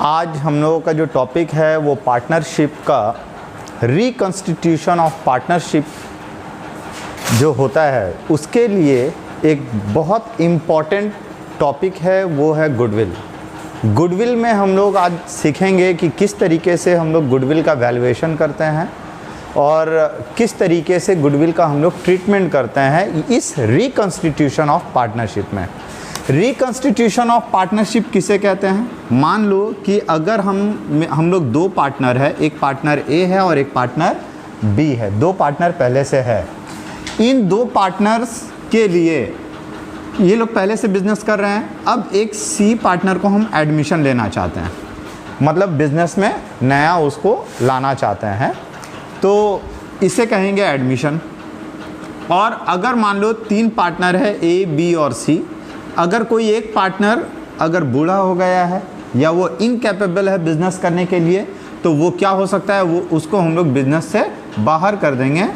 आज हम लोगों का जो टॉपिक है वो पार्टनरशिप का रिकंस्टिट्यूशन ऑफ पार्टनरशिप जो होता है उसके लिए एक बहुत इम्पॉर्टेंट टॉपिक है, वो है गुडविल। गुडविल में हम लोग आज सीखेंगे कि किस तरीके से हम लोग गुडविल का वैल्यूएशन करते हैं और किस तरीके से गुडविल का हम लोग ट्रीटमेंट करते हैं इस रिकंस्टिट्यूशन ऑफ पार्टनरशिप में। रिकंस्टिट्यूशन ऑफ पार्टनरशिप किसे कहते हैं? मान लो कि अगर हम लोग दो पार्टनर है, एक पार्टनर ए है और एक पार्टनर बी है, दो पार्टनर पहले से है। इन दो पार्टनर्स के लिए ये लोग पहले से बिजनेस कर रहे हैं। अब एक सी पार्टनर को हम एडमिशन लेना चाहते हैं, मतलब बिजनेस में नया उसको लाना चाहते हैं, तो इसे कहेंगे एडमिशन। और अगर मान लो तीन पार्टनर है ए बी और सी, अगर कोई एक पार्टनर अगर बूढ़ा हो गया है या वो इनकैपेबल है बिजनेस करने के लिए, तो वो क्या हो सकता है, वो उसको हम लोग बिजनेस से बाहर कर देंगे,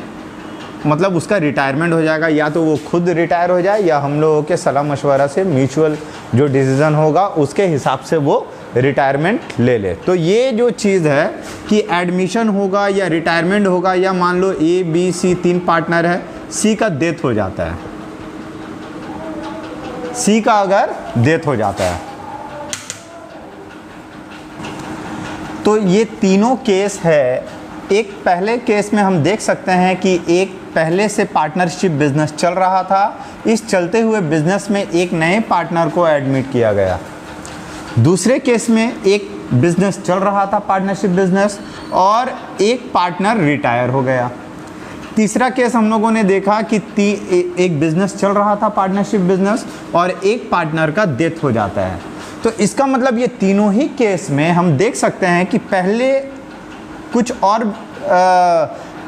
मतलब उसका रिटायरमेंट हो जाएगा। या तो वो खुद रिटायर हो जाए या हम लोगों के सलाह मशवरा से म्यूचुअल जो डिसीज़न होगा उसके हिसाब से वो रिटायरमेंट ले ले। तो ये जो चीज़ है कि एडमिशन होगा या रिटायरमेंट होगा, या मान लो ए बी सी तीन पार्टनर है, सी का डेथ हो जाता है, सी का अगर डेथ हो जाता है, तो ये तीनों केस है। एक पहले केस में हम देख सकते हैं कि एक पहले से पार्टनरशिप बिजनेस चल रहा था, इस चलते हुए बिजनेस में एक नए पार्टनर को एडमिट किया गया। दूसरे केस में एक बिजनेस चल रहा था पार्टनरशिप बिजनेस और एक पार्टनर रिटायर हो गया। तीसरा केस हम लोगों ने देखा कि एक बिजनेस चल रहा था पार्टनरशिप बिजनेस और एक पार्टनर का डेथ हो जाता है। तो इसका मतलब ये तीनों ही केस में हम देख सकते हैं कि पहले कुछ और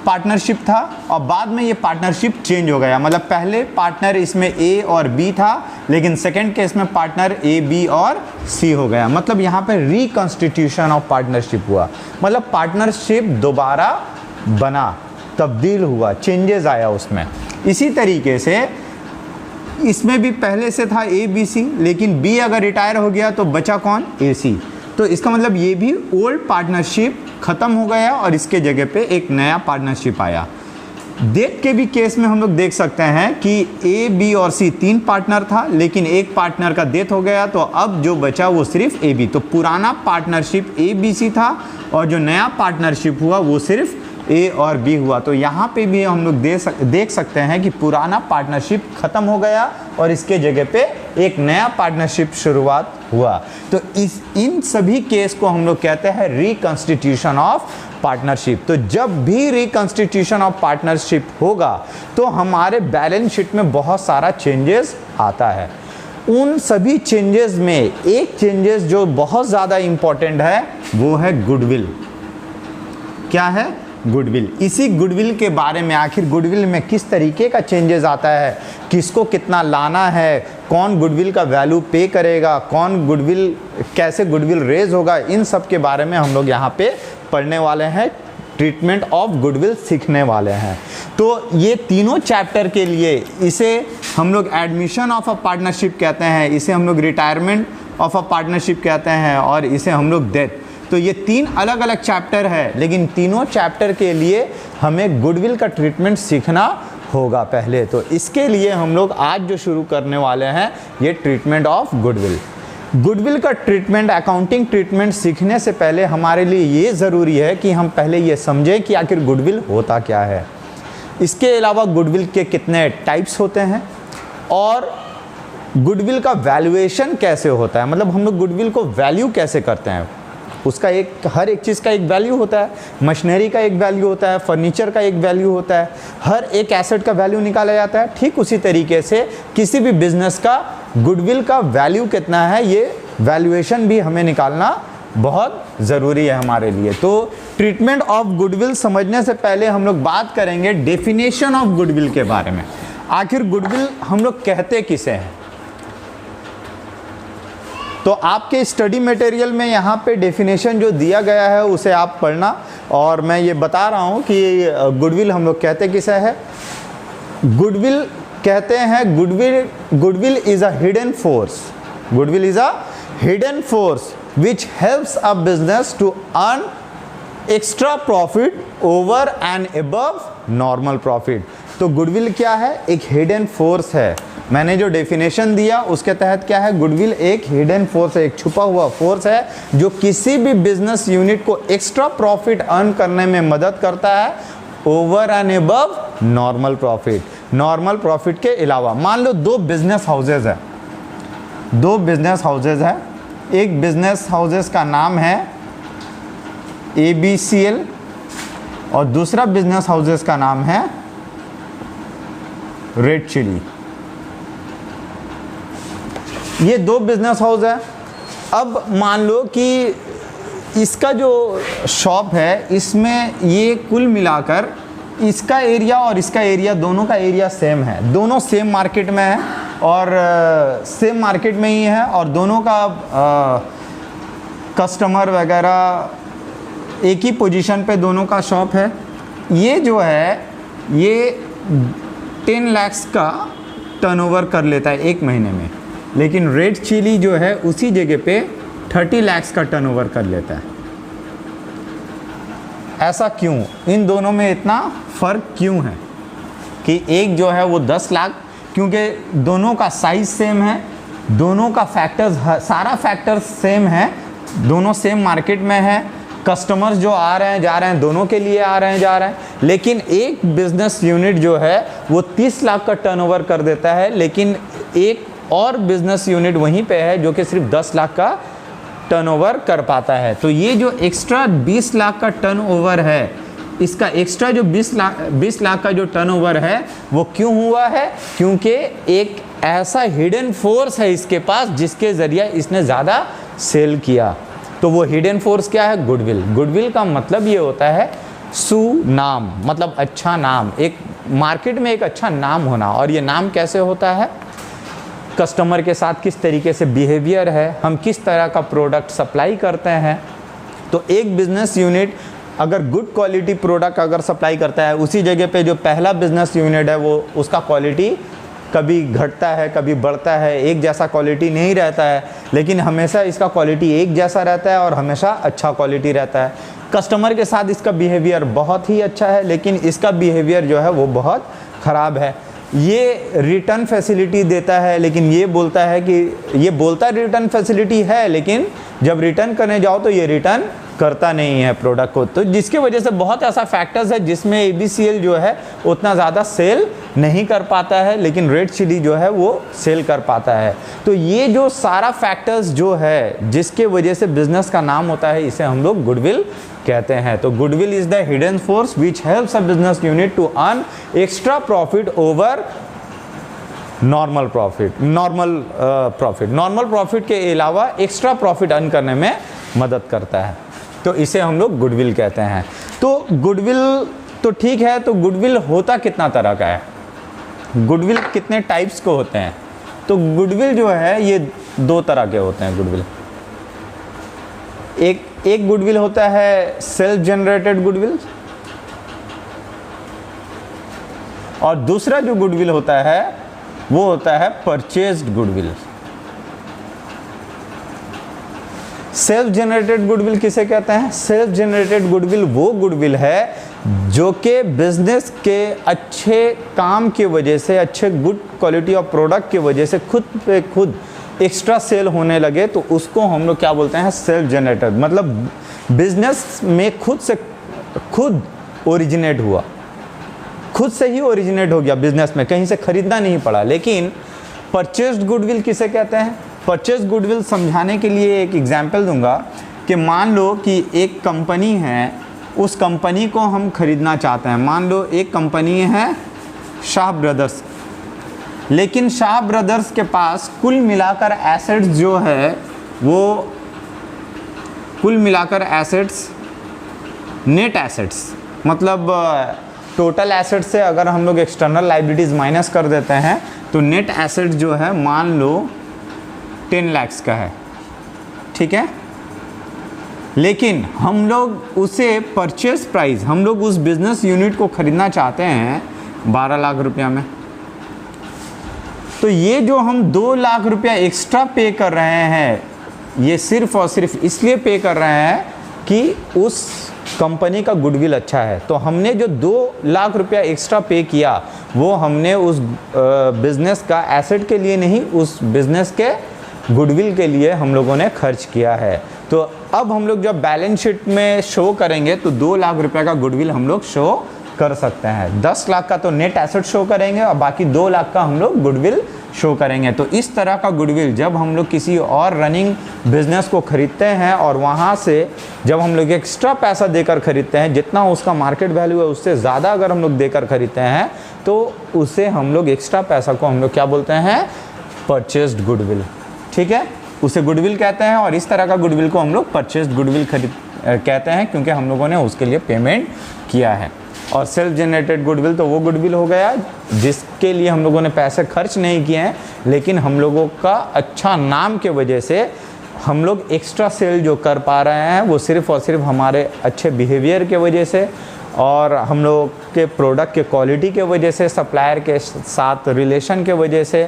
पार्टनरशिप था और बाद में ये पार्टनरशिप चेंज हो गया। मतलब पहले पार्टनर इसमें ए और बी था, लेकिन सेकंड केस में पार्टनर ए बी और सी हो गया। मतलब यहाँ पे रिकंस्टिट्यूशन ऑफ पार्टनरशिप हुआ, मतलब पार्टनरशिप दोबारा बना, तब्दील हुआ, चेंजेस आया उसमें। इसी तरीके से इसमें भी पहले से था ए बी सी, लेकिन बी अगर रिटायर हो गया तो बचा कौन? ए सी। तो इसका मतलब ये भी ओल्ड पार्टनरशिप ख़त्म हो गया और इसके जगह पे एक नया पार्टनरशिप आया। डेथ के भी केस में हम लोग देख सकते हैं कि ए बी और सी तीन पार्टनर था, लेकिन एक पार्टनर का डेथ हो गया, तो अब जो बचा वो सिर्फ ए बी। तो पुराना पार्टनरशिप ए बी सी था और जो नया पार्टनरशिप हुआ वो सिर्फ ए और बी हुआ। तो यहाँ पे भी हम लोग देख सकते हैं कि पुराना पार्टनरशिप ख़त्म हो गया और इसके जगह पे एक नया पार्टनरशिप शुरुआत हुआ। तो इन सभी केस को हम लोग कहते हैं रिकंस्टिट्यूशन ऑफ पार्टनरशिप। तो जब भी रिकंस्टिट्यूशन ऑफ पार्टनरशिप होगा तो हमारे बैलेंस शीट में बहुत सारा चेंजेस आता है। उन सभी चेंजेस में एक चेंजेस जो बहुत ज़्यादा इम्पॉर्टेंट है वो है गुडविल। क्या है? गुडविल। इसी गुडविल के बारे में, आखिर गुडविल में किस तरीके का चेंजेस आता है, किसको कितना लाना है, कौन गुडविल का वैल्यू पे करेगा, कौन गुडविल, कैसे गुडविल रेज होगा, इन सब के बारे में हम लोग यहाँ पे पढ़ने वाले हैं, ट्रीटमेंट ऑफ गुडविल सीखने वाले हैं। तो ये तीनों चैप्टर के लिए इसे हम लोग एडमिशन ऑफ अ पार्टनरशिप कहते हैं, इसे हम लोग रिटायरमेंट ऑफ अ पार्टनरशिप कहते हैं और इसे हम लोग डेथ। तो ये तीन अलग अलग चैप्टर है, लेकिन तीनों चैप्टर के लिए हमें गुडविल का ट्रीटमेंट सीखना होगा पहले। तो इसके लिए हम लोग आज जो शुरू करने वाले हैं ये ट्रीटमेंट ऑफ गुडविल। गुडविल का ट्रीटमेंट, अकाउंटिंग ट्रीटमेंट सीखने से पहले हमारे लिए ये ज़रूरी है कि हम पहले ये समझें कि आखिर गुडविल होता क्या है। इसके अलावा गुडविल के कितने टाइप्स होते हैं और गुडविल का वैल्यूएशन कैसे होता है, मतलब हम लोग गुडविल को वैल्यू कैसे करते हैं। उसका हर एक चीज़ का एक वैल्यू होता है, मशीनरी का एक वैल्यू होता है, फर्नीचर का एक वैल्यू होता है, हर एक एसेट का वैल्यू निकाला जाता है। ठीक उसी तरीके से किसी भी बिजनेस का गुडविल का वैल्यू कितना है, ये वैल्यूएशन भी हमें निकालना बहुत ज़रूरी है हमारे लिए। तो ट्रीटमेंट ऑफ गुडविल समझने से पहले हम लोग बात करेंगे डेफिनेशन ऑफ गुडविल के बारे में। आखिर गुडविल हम लोग कहते किसे हैं? तो आपके स्टडी मटेरियल में यहाँ पे डेफिनेशन जो दिया गया है उसे आप पढ़ना, और मैं ये बता रहा हूँ कि गुडविल हम लोग कहते किसे है। गुडविल कहते हैं goodwill is a hidden force. Goodwill is a hidden force which helps a business to earn extra profit over and above normal profit. तो गुडविल क्या है? एक हिडन फोर्स है। मैंने जो डेफिनेशन दिया उसके तहत क्या है? गुडविल एक हिडन फोर्स है, एक छुपा हुआ फोर्स है जो किसी भी बिजनेस यूनिट को एक्स्ट्रा प्रॉफिट अर्न करने में मदद करता है over and above normal profit. Normal profit के अलावा मान लो दो बिजनेस हाउसेज है, दो बिजनेस हाउसेज है। एक बिजनेस हाउसेज का नाम है ABCL और दूसरा बिजनेस हाउसेज का नाम है रेड चिली। ये दो बिजनेस हाउस है। अब मान लो कि इसका जो शॉप है इसमें ये कुल मिलाकर इसका एरिया और इसका एरिया दोनों का एरिया सेम है, दोनों सेम मार्केट में है और सेम मार्केट में ही है और दोनों का कस्टमर वगैरह एक ही पोजीशन पे दोनों का शॉप है। ये जो है ये 10 लाख का टर्नओवर कर लेता है एक महीने में, लेकिन रेड चिली जो है उसी जगह पे 30 लाख का टर्नओवर कर लेता है। ऐसा क्यों? इन दोनों में इतना फ़र्क क्यों है कि एक जो है वो 10 लाख, क्योंकि दोनों का साइज सेम है, दोनों का फैक्टर्स, सारा फैक्टर्स सेम है, दोनों सेम मार्केट में है, कस्टमर्स जो आ रहे हैं जा रहे हैं दोनों के लिए आ रहे हैं जा रहे हैं। लेकिन एक बिजनेस यूनिट जो है वो 30 लाख का टर्नओवर कर देता है, लेकिन एक और बिजनेस यूनिट वहीं पे है जो कि सिर्फ 10 लाख का टर्नओवर कर पाता है। तो ये जो एक्स्ट्रा 20 लाख का टर्नओवर है, इसका एक्स्ट्रा जो 20 लाख का जो टर्नओवर है वो क्यों हुआ है? क्योंकि एक ऐसा हिडन फोर्स है इसके पास जिसके ज़रिए इसने ज़्यादा सेल किया। तो वो हिडन फोर्स क्या है? गुडविल। गुडविल का मतलब ये होता है सुनाम, मतलब अच्छा नाम, एक मार्केट में एक अच्छा नाम होना। और ये नाम कैसे होता है? कस्टमर के साथ किस तरीके से बिहेवियर है, हम किस तरह का प्रोडक्ट सप्लाई करते हैं। तो एक बिजनेस यूनिट अगर गुड क्वालिटी प्रोडक्ट अगर सप्लाई करता है, उसी जगह पे जो पहला बिजनेस यूनिट है वो उसका क्वालिटी कभी घटता है कभी बढ़ता है, एक जैसा क्वालिटी नहीं रहता है, लेकिन हमेशा इसका क्वालिटी एक जैसा रहता है और हमेशा अच्छा क्वालिटी रहता है। कस्टमर के साथ इसका बिहेवियर बहुत ही अच्छा है, लेकिन इसका बिहेवियर जो है वो बहुत ख़राब है। ये रिटर्न फैसिलिटी देता है, लेकिन ये बोलता है कि ये बोलता रिटर्न फैसिलिटी है, लेकिन जब रिटर्न करने जाओ तो ये रिटर्न करता नहीं है प्रोडक्ट को। तो जिसकी वजह से बहुत ऐसा फैक्टर्स है जिसमें ABCL जो है उतना ज़्यादा सेल नहीं कर पाता है, लेकिन रेड चिली जो है वो सेल कर पाता है। तो ये जो सारा फैक्टर्स जो है जिसके वजह से बिजनेस का नाम होता है, इसे हम लोग गुडविल कहते हैं। तो goodwill is the hidden force which helps a business unit to earn extra profit over normal profit. Normal profit के अलावा एक्स्ट्रा प्रॉफिट अर्न करने में मदद करता है, तो इसे हम लोग गुडविल कहते हैं। तो गुडविल तो ठीक है, तो गुडविल होता कितना तरह का है? गुडविल कितने टाइप्स को होते हैं? तो गुडविल जो है ये दो तरह के होते हैं। गुडविल एक गुडविल होता है सेल्फ जनरेटेड गुडविल, और दूसरा जो गुडविल होता है वो होता है purchased goodwill. Self generated goodwill किसे कहते हैं? सेल्फ जनरेटेड गुडविल वो गुडविल है जो कि बिजनेस के अच्छे काम की वजह से, अच्छे गुड क्वालिटी ऑफ प्रोडक्ट की वजह से खुद पे खुद एक्स्ट्रा सेल होने लगे, तो उसको हम लोग क्या बोलते हैं? Self generated. मतलब बिजनेस में खुद से खुद ओरिजिनेट हुआ, खुद से ही ओरिजिनेट हो गया बिजनेस में, कहीं से खरीदना नहीं पड़ा। लेकिन परचेज्ड गुडविल किसे कहते हैं? परचेज गुडविल समझाने के लिए एक एग्जांपल दूंगा कि मान लो कि एक कंपनी है, उस कंपनी को हम खरीदना चाहते हैं। मान लो एक कंपनी है शाह ब्रदर्स, लेकिन शाह ब्रदर्स के पास कुल मिलाकर एसेट्स जो है वो कुल मिलाकर एसेट्स, नेट एसेट्स, मतलब टोटल एसेट्स से अगर हम लोग एक्सटर्नल लाइबिलिटीज़ माइनस कर देते हैं तो नेट एसेट्स जो है मान लो 10 लाख का है, ठीक है। लेकिन हम लोग उसे परचेस प्राइस, हम लोग उस बिज़नेस यूनिट को ख़रीदना चाहते हैं 12 लाख रुपया में। तो ये जो हम 2 लाख रुपया एक्स्ट्रा पे कर रहे हैं ये सिर्फ और सिर्फ इसलिए पे कर रहे हैं कि उस कंपनी का गुडविल अच्छा है। तो हमने जो 2 लाख रुपया एक्स्ट्रा पे किया वो हमने उस बिज़नेस का एसेट के लिए नहीं, उस बिज़नेस के गुडविल के लिए हम लोगों ने खर्च किया है। तो अब हम लोग जब बैलेंस शीट में शो करेंगे तो 2 लाख रुपए का गुडविल हम लोग शो कर सकते हैं। 10 लाख का तो नेट एसेट शो करेंगे और बाकी 2 लाख का हम लोग गुडविल शो करेंगे। तो इस तरह का गुडविल जब हम लोग किसी और रनिंग बिजनेस को खरीदते हैं और वहाँ से जब हम लोग एक्स्ट्रा पैसा देकर खरीदते हैं, जितना उसका मार्केट वैल्यू है उससे ज़्यादा अगर हम लोग देकर खरीदते हैं तो उसे हम लोग एक्स्ट्रा पैसा को हम लोग क्या बोलते हैं, परचेस्ड गुडविल। ठीक है, उसे गुडविल कहते हैं और इस तरह का गुडविल को हम लोग परचेस्ड गुडविल कहते हैं क्योंकि हम लोगों ने उसके लिए पेमेंट किया है। और सेल्फ जनरेटेड गुडविल तो वो गुडविल हो गया जिसके लिए हम लोगों ने पैसे खर्च नहीं किए हैं, लेकिन हम लोगों का अच्छा नाम के वजह से हम लोग एक्स्ट्रा सेल जो कर पा रहे हैं वो सिर्फ़ और सिर्फ हमारे अच्छे बिहेवियर के वजह से और हम लोग के प्रोडक्ट के क्वालिटी के वजह से, सप्लायर के साथ रिलेशन के वजह से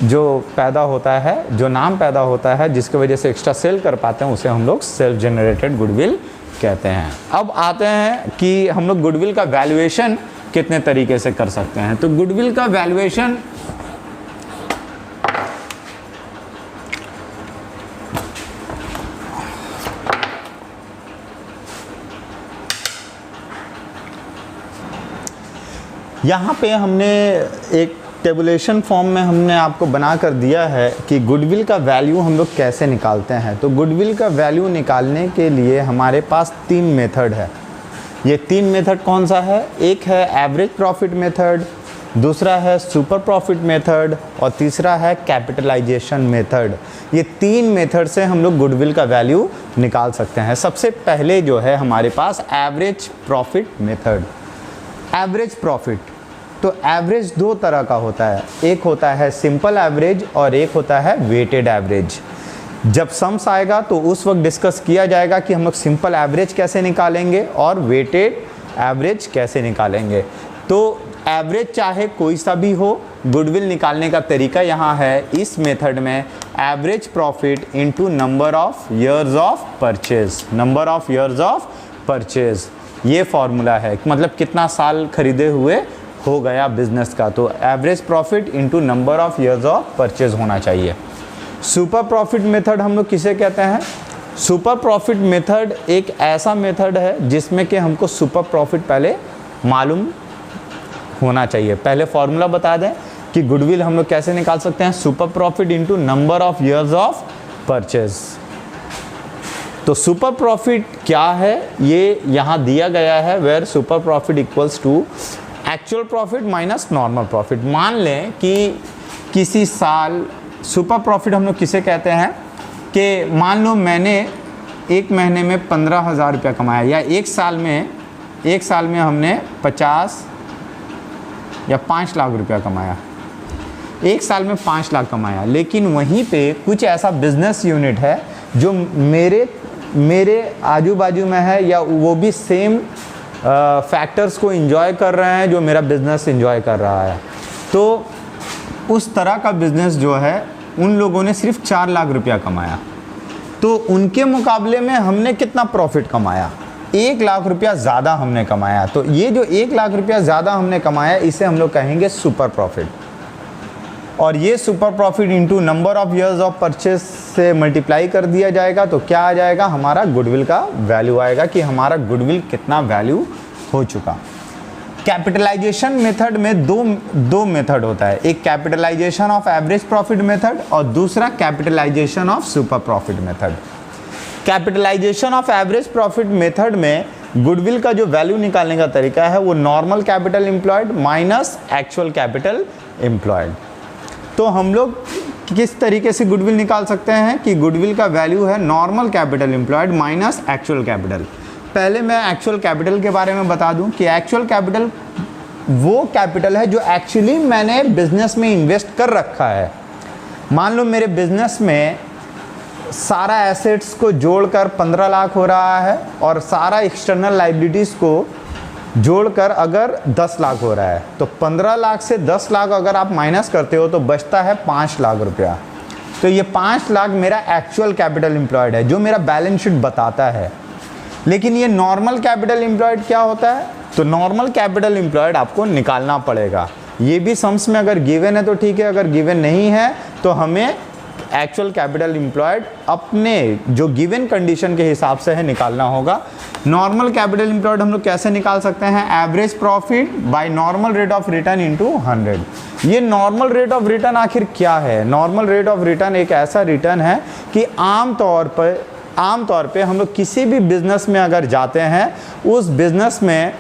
जो पैदा होता है, जो नाम पैदा होता है, जिसकी वजह से एक्स्ट्रा सेल कर पाते हैं, उसे हम लोग सेल्फ जनरेटेड गुडविल कहते हैं। अब आते हैं कि हम लोग गुडविल का वैल्यूएशन कितने तरीके से कर सकते हैं। तो गुडविल का वैल्यूएशन यहाँ पे हमने एक टेबुलेशन फॉर्म में हमने आपको बना कर दिया है कि गुडविल का वैल्यू हम लोग कैसे निकालते हैं। तो गुडविल का वैल्यू निकालने के लिए हमारे पास 3 मेथड है। ये 3 मेथड कौन सा है? एक है एवरेज प्रॉफिट मेथड, दूसरा है सुपर प्रॉफिट मेथड और तीसरा है कैपिटलाइजेशन मेथड। ये 3 मेथड से हम लोग गुडविल का वैल्यू निकाल सकते हैं। सबसे पहले जो है हमारे पास average profit method. Average profit, तो एवरेज 2 तरह का होता है, एक होता है सिंपल एवरेज और एक होता है वेटेड एवरेज। जब सम्स आएगा तो उस वक्त डिस्कस किया जाएगा कि हम लोग सिंपल एवरेज कैसे निकालेंगे और वेटेड एवरेज कैसे निकालेंगे। तो एवरेज चाहे कोई सा भी हो, गुडविल निकालने का तरीका यहाँ है इस मेथड में average profit into number of years of purchase. Number of years of purchase ये फॉर्मूला है, मतलब कितना साल खरीदे हुए हो गया बिजनेस का। तो average profit into number of years of purchase होना चाहिए। सुपर प्रॉफिट मेथड हम लोग किसे कहते हैं? सुपर प्रॉफिट मेथड एक ऐसा मेथड है जिसमें कि हमको सुपर प्रॉफिट पहले मालूम होना चाहिए। पहले फॉर्मूला बता दें कि गुडविल हम लोग कैसे निकाल सकते हैं। Super profit into number of years of purchase. तो सुपर प्रॉफिट क्या है ये यहाँ दिया गया है, where super profit equals to actual profit minus normal profit. मान लें कि किसी साल सुपर प्रॉफिट हम लोग किसे कहते हैं कि मान लो मैंने एक महीने में 15,000 रुपया कमाया, या एक साल में हमने 50 या 5 लाख रुपया कमाया, एक साल में 5 लाख कमाया। लेकिन वहीं पे कुछ ऐसा बिजनेस यूनिट है जो मेरे आजू बाजू में है, या वो भी सेम फैक्टर्स को एंजॉय कर रहे हैं जो मेरा बिजनेस एंजॉय कर रहा है। तो उस तरह का बिजनेस जो है उन लोगों ने सिर्फ 4 लाख रुपया कमाया, तो उनके मुकाबले में हमने कितना प्रॉफिट कमाया? 1 लाख रुपया ज़्यादा हमने कमाया। तो ये जो 1 लाख रुपया ज़्यादा हमने कमाया इसे हम लोग कहेंगे सुपर प्रॉफिट। और ये super profit into number of years of purchase से मल्टीप्लाई कर दिया जाएगा तो क्या आ जाएगा? हमारा गुडविल का वैल्यू आएगा कि हमारा गुडविल कितना वैल्यू हो चुका। कैपिटलाइजेशन मेथड में दो मेथड होता है, एक capitalisation of average profit method और दूसरा capitalisation of super profit method. Capitalisation of average profit method में गुडविल का जो वैल्यू निकालने का तरीका है वो normal capital employed minus actual capital employed. तो हम लोग किस तरीके से गुडविल निकाल सकते हैं कि गुडविल का वैल्यू है normal capital employed minus actual capital. पहले मैं एक्चुअल कैपिटल के बारे में बता दूं कि एक्चुअल कैपिटल वो कैपिटल है जो एक्चुअली मैंने बिजनेस में इन्वेस्ट कर रखा है। मान लो मेरे बिजनेस में सारा एसेट्स को जोड़कर 15 लाख हो रहा है और सारा एक्सटर्नल लायबिलिटीज़ को जोड़कर अगर 10 लाख हो रहा है, तो 15 लाख से 10 लाख अगर आप माइनस करते हो तो बचता है 5 लाख रुपया। तो ये 5 लाख मेरा एक्चुअल कैपिटल एम्प्लॉयड है जो मेरा बैलेंस शीट बताता है। लेकिन ये नॉर्मल कैपिटल एम्प्लॉयड क्या होता है? तो नॉर्मल कैपिटल एम्प्लॉयड आपको निकालना पड़ेगा। ये भी सम्स में अगर गिवन है तो ठीक है, अगर गिवन नहीं है तो हमें एक्चुअल कैपिटल एम्प्लॉयड अपने जो गिवन कंडीशन के हिसाब से है निकालना होगा। नॉर्मल कैपिटल एम्प्लॉयड हम लोग कैसे निकाल सकते हैं? Average profit by normal rate of return into 100। ये नॉर्मल रेट ऑफ रिटर्न आखिर क्या है? नॉर्मल रेट ऑफ रिटर्न एक ऐसा रिटर्न है कि आमतौर पे हम लोग किसी भी बिजनेस में अगर जाते हैं, उस बिजनेस में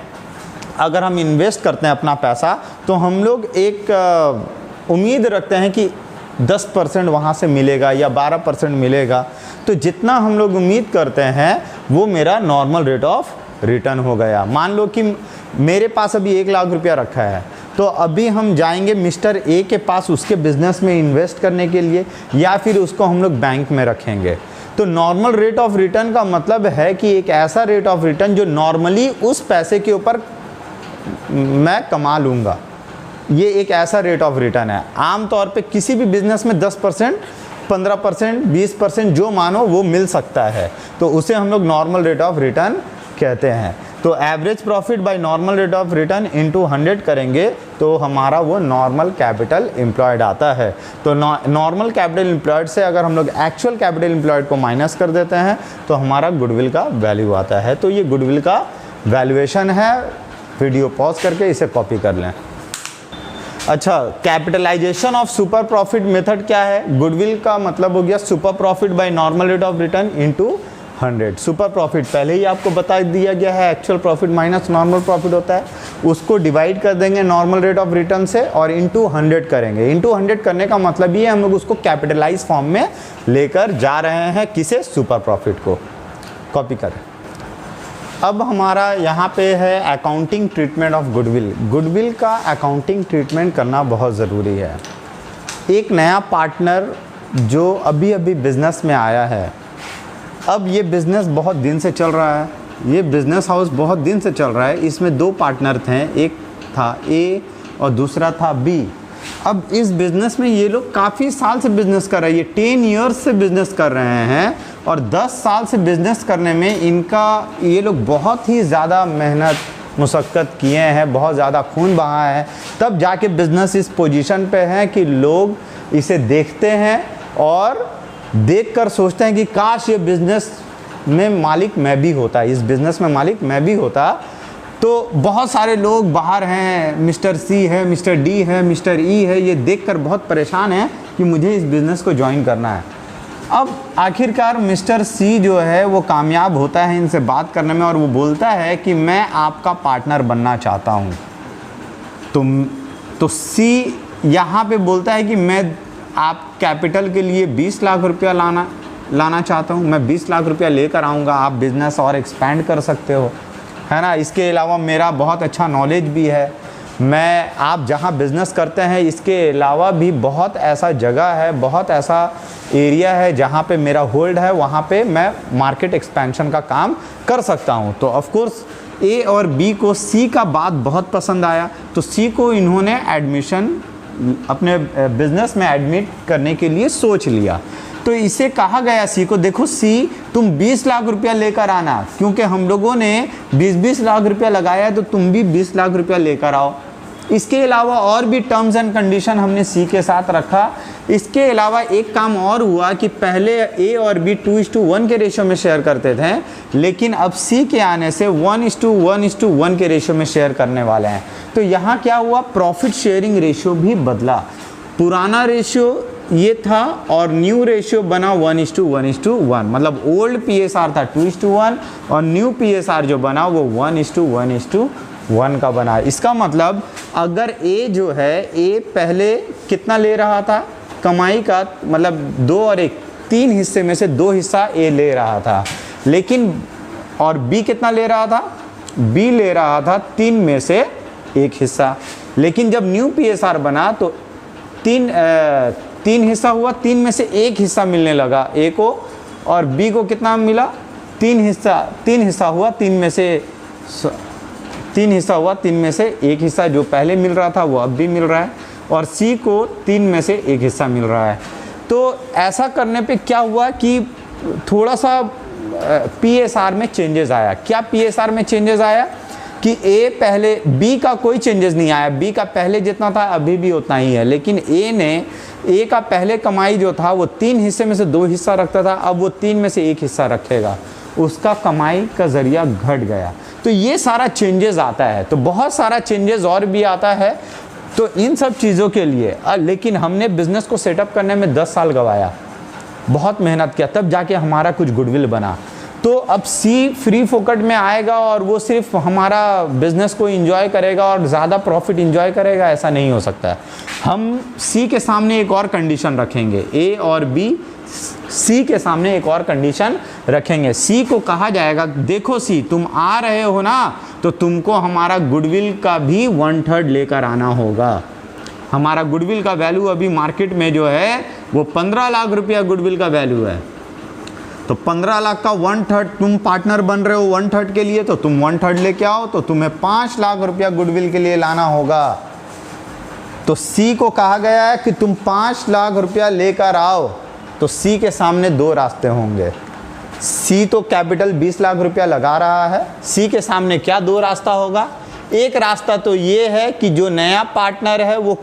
अगर हम इन्वेस्ट करते हैं अपना पैसा, तो हम लोग एक उम्मीद रखते हैं कि 10% वहाँ से मिलेगा या 12% मिलेगा। तो जितना हम लोग उम्मीद करते हैं वो मेरा नॉर्मल रेट ऑफ रिटर्न हो गया। मान लो कि मेरे पास अभी 1 लाख रुपया रखा है, तो अभी हम जाएंगे मिस्टर ए के पास उसके बिजनेस में इन्वेस्ट करने के लिए, या फिर उसको हम लोग बैंक में रखेंगे। तो नॉर्मल रेट ऑफ रिटर्न का मतलब है कि एक ऐसा रेट ऑफ रिटर्न जो नॉर्मली उस पैसे के ऊपर मैं कमा लूँगा, ये एक ऐसा रेट ऑफ रिटर्न है। आमतौर पे किसी भी बिजनेस में 10%, 15%, 20% जो मानो वो मिल सकता है, तो उसे हम लोग नॉर्मल रेट ऑफ रिटर्न कहते हैं। तो average profit by normal rate of return into 100 करेंगे तो हमारा वो नॉर्मल कैपिटल एम्प्लॉयड आता है। तो नॉर्मल कैपिटल एम्प्लॉयड से अगर हम लोग एक्चुअल कैपिटल एम्प्लॉयड को माइनस कर देते हैं तो हमारा गुडविल का वैल्यू आता है। तो ये गुडविल का वैल्यूएशन है। वीडियो पॉज करके इसे कॉपी कर लें। अच्छा, capitalisation of super profit method क्या है? गुडविल का मतलब हो गया super profit by normal rate of return into 100। Super profit पहले ही आपको बता दिया गया है, actual profit minus normal profit होता है। उसको डिवाइड कर देंगे नॉर्मल रेट ऑफ रिटर्न से और इनटू 100 करेंगे। इनटू 100 करने का मतलब ये हम लोग उसको कैपिटलाइज फॉर्म में लेकर जा रहे हैं। किसे? सुपर प्रॉफिट को। कॉपी करें। अब हमारा यहाँ पे है accounting treatment of goodwill. Goodwill का अकाउंटिंग ट्रीटमेंट करना बहुत ज़रूरी है। एक नया पार्टनर जो अभी अभी बिज़नेस में आया है, अब ये बिज़नेस बहुत दिन से चल रहा है, ये बिज़नेस हाउस बहुत दिन से चल रहा है। इसमें 2 पार्टनर थे, एक था ए और दूसरा था बी। अब इस बिज़नेस में ये लोग काफ़ी साल से बिज़नेस कर रहे हैं, ये 10 ईयर्स से बिज़नेस कर रहे हैं और 10 साल से बिज़नेस करने में ये लोग बहुत ही ज़्यादा मेहनत मुशक्क़त किए हैं, बहुत ज़्यादा खून बहाया है, तब जाके बिज़नेस इस पोजीशन पे है कि लोग इसे देखते हैं और देखकर सोचते हैं कि काश ये बिज़नेस में मालिक मैं भी होता, इस बिज़नेस में मालिक मैं भी होता। तो बहुत सारे लोग बाहर हैं, मिस्टर सी है, मिस्टर डी है, मिस्टर ई है, ये देखकर बहुत परेशान हैं कि मुझे इस बिज़नेस को ज्वाइन करना है। अब आखिरकार मिस्टर सी जो है वो कामयाब होता है इनसे बात करने में और वो बोलता है कि मैं आपका पार्टनर बनना चाहता हूँ। तो सी यहाँ पे बोलता है कि मैं आप कैपिटल के लिए 20 लाख रुपया लाना चाहता हूँ, मैं 20 लाख रुपया लेकर आऊँगा, आप बिज़नेस और एक्सपेंड कर सकते हो, है ना। इसके अलावा मेरा बहुत अच्छा नॉलेज भी है, मैं आप जहाँ बिज़नेस करते हैं इसके अलावा भी बहुत ऐसा जगह है, बहुत ऐसा एरिया है जहाँ पे मेरा होल्ड है, वहाँ पे मैं मार्केट एक्सपेंशन का काम कर सकता हूँ। तो ऑफ कोर्स ए और बी को सी का बात बहुत पसंद आया, तो सी को इन्होंने एडमिशन अपने बिज़नेस में एडमिट करने के लिए सोच लिया। तो इसे कहा गया सी को, देखो सी तुम 20 लाख रुपया लेकर आना, क्योंकि हम लोगों ने 20-20 लाख रुपया लगाया है तो तुम भी 20 लाख रुपया लेकर आओ। इसके अलावा और भी टर्म्स एंड कंडीशन हमने सी के साथ रखा। इसके अलावा एक काम और हुआ कि पहले ए और बी 2:1 के रेशियो में शेयर करते थे, लेकिन अब सी के आने से 1:1 के रेशियो में शेयर करने वाले हैं। तो यहाँ क्या हुआ, प्रॉफिट शेयरिंग रेशियो भी बदला। पुराना रेशियो ये था और न्यू रेशियो बना 1:1, मतलब ओल्ड PSR था 2:1 और न्यू PSR जो बना वो 1:1 का बना। इसका मतलब अगर ए जो है, ए पहले कितना ले रहा था कमाई का, मतलब 2 और 1 3 हिस्से में से 2 हिस्सा ए ले रहा था, लेकिन और बी कितना ले रहा था, बी ले रहा था 3 में से 1 हिस्सा। लेकिन जब न्यू PSR बना तो 3 हिस्सा हुआ, 3 में से 1 हिस्सा मिलने लगा ए को, और बी को कितना मिला, 3 हिस्सा हुआ, 3 में से 1 हिस्सा जो पहले मिल रहा था वो अब भी मिल रहा है, और सी को 3 में से 1 हिस्सा मिल रहा है। तो ऐसा करने पे क्या हुआ कि थोड़ा सा PSR में चेंजेस आया। क्या PSR में चेंजेस आया कि ए पहले, बी का कोई चेंजेस नहीं आया, बी का पहले जितना था अभी भी उतना ही है, लेकिन ए का पहले कमाई जो था वो 3 हिस्से में से 2 हिस्सा रखता था, अब वो 3 में से 1 हिस्सा रखेगा, उसका कमाई का जरिया घट गया। तो ये सारा चेंजेस आता है, तो बहुत सारा चेंजेस और भी आता है। तो इन सब चीज़ों के लिए लेकिन हमने बिजनेस को सेटअप करने में 10 साल गवाया, बहुत मेहनत किया, तब जाके हमारा कुछ गुडविल बना। तो अब सी फ्री फोकट में आएगा और वो सिर्फ हमारा बिजनेस को एंजॉय करेगा और ज़्यादा प्रॉफिट एंजॉय करेगा, ऐसा नहीं हो सकता है। हम सी के सामने एक और कंडीशन रखेंगे, ए और बी सी के सामने एक और कंडीशन रखेंगे। सी को कहा जाएगा, देखो सी तुम आ रहे हो ना, तो तुमको हमारा गुडविल का भी 1/3 लेकर आना होगा। हमारा गुडविल का वैल्यू अभी मार्केट में जो है वो 15 लाख रुपया गुडविल का वैल्यू है। तो 15 लाख का 1/3 तुम पार्टनर बन रहे हो 1/3 के लिए, तो तुम 1/3 लेके आओ, तो तुम्हें 5 लाख रुपया गुडविल के लिए लाना होगा। तो सी को कहा गया है कि तुम 5 लाख रुपया लेकर आओ। तो सी के सामने 2 रास्ते होंगे। सी तो कैपिटल 20 लाख रुपया लगा रहा है, सी के सामने क्या 2 रास्ता होगा। एक रास्ता तो ये है कि जो नया पार्टनर है वो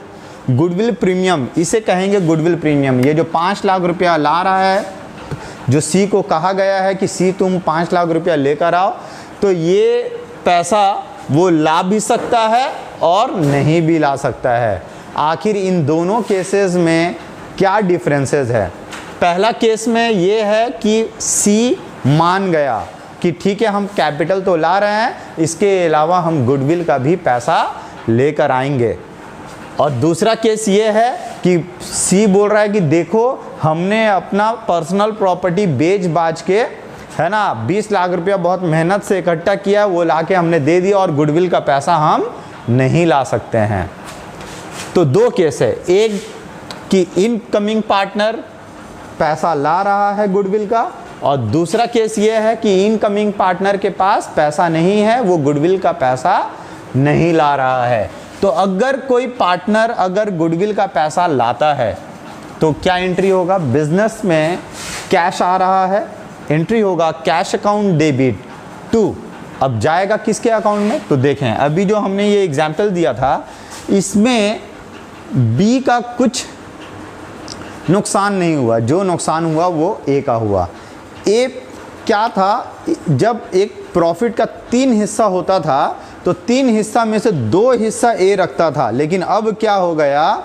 गुडविल प्रीमियम, इसे कहेंगे गुडविल प्रीमियम, ये जो 5 लाख रुपया ला रहा है, जो सी को कहा गया है कि सी तुम 5 लाख रुपया लेकर आओ, तो ये पैसा वो ला भी सकता है और नहीं भी ला सकता है। आखिर इन दोनों केसेस में क्या डिफरेंसेस है। पहला केस में ये है कि सी मान गया कि ठीक है हम कैपिटल तो ला रहे हैं, इसके अलावा हम गुडविल का भी पैसा लेकर आएंगे। और दूसरा केस ये है कि सी बोल रहा है कि देखो हमने अपना पर्सनल प्रॉपर्टी बेच बाच के, है ना, 20 लाख रुपया बहुत मेहनत से इकट्ठा किया, वो लाके हमने दे दिया और गुडविल का पैसा हम नहीं ला सकते हैं। तो 2 केस है, एक कि इनकमिंग पार्टनर पैसा ला रहा है गुडविल का, और दूसरा केस ये है कि इनकमिंग पार्टनर के पास पैसा नहीं है, वो गुडविल का पैसा नहीं ला रहा है। तो अगर कोई पार्टनर अगर गुडविल का पैसा लाता है तो क्या एंट्री होगा, बिजनेस में कैश आ रहा है, एंट्री होगा कैश अकाउंट डेबिट टू, अब जाएगा किसके अकाउंट में। तो देखें अभी जो हमने ये एग्जाम्पल दिया था, इसमें बी का कुछ नुकसान नहीं हुआ, जो नुकसान हुआ वो ए का हुआ। ए क्या था, जब एक प्रॉफिट का 3 हिस्सा होता था तो 3 हिस्सा में से 2 हिस्सा ए रखता था, लेकिन अब क्या हो गया,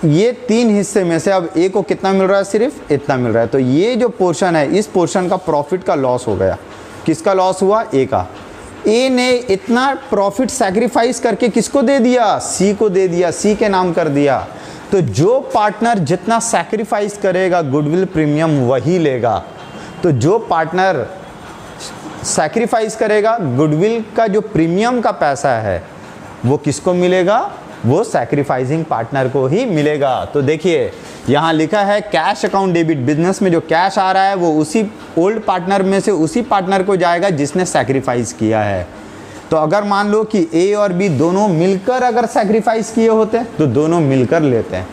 ये 3 हिस्से में से अब ए को कितना मिल रहा है, सिर्फ इतना मिल रहा है। तो ये जो पोर्शन है, इस पोर्शन का प्रॉफिट का लॉस हो गया। किसका लॉस हुआ, ए का। ए ने इतना प्रॉफिट सैक्रिफाइस करके किसको दे दिया, सी को दे दिया, सी के नाम कर दिया। तो जो पार्टनर जितना सैक्रिफाइस करेगा गुडविल प्रीमियम वही लेगा। तो जो पार्टनर सैक्रिफाइस करेगा, गुडविल का जो प्रीमियम का पैसा है वो किसको मिलेगा, वो सैक्रिफाइसिंग पार्टनर को ही मिलेगा। तो देखिए यहाँ लिखा है कैश अकाउंट डेबिट, बिजनेस में जो कैश आ रहा है वो उसी ओल्ड पार्टनर में से उसी पार्टनर को जाएगा जिसने सैक्रिफाइस किया है। तो अगर मान लो कि ए और बी दोनों मिलकर अगर सैक्रिफाइस किए होते तो दोनों मिलकर लेते हैं।